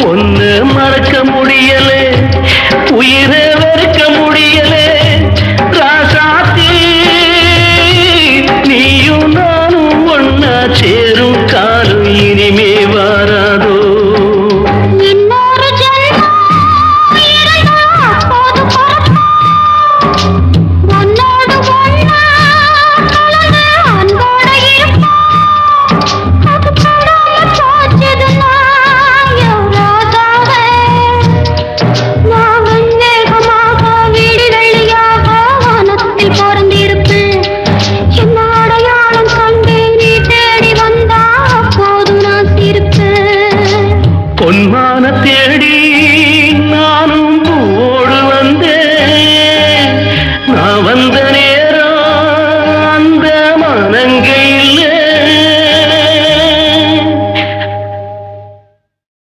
ஒன்னு மறக்க முடியலே, உயிரை வெறுக்க முடியலே. ராசாத்தி நீயும் நானும் ஒன்னா சேரும் காலம் இனிமே வாராதோ. பொன்மான தேடி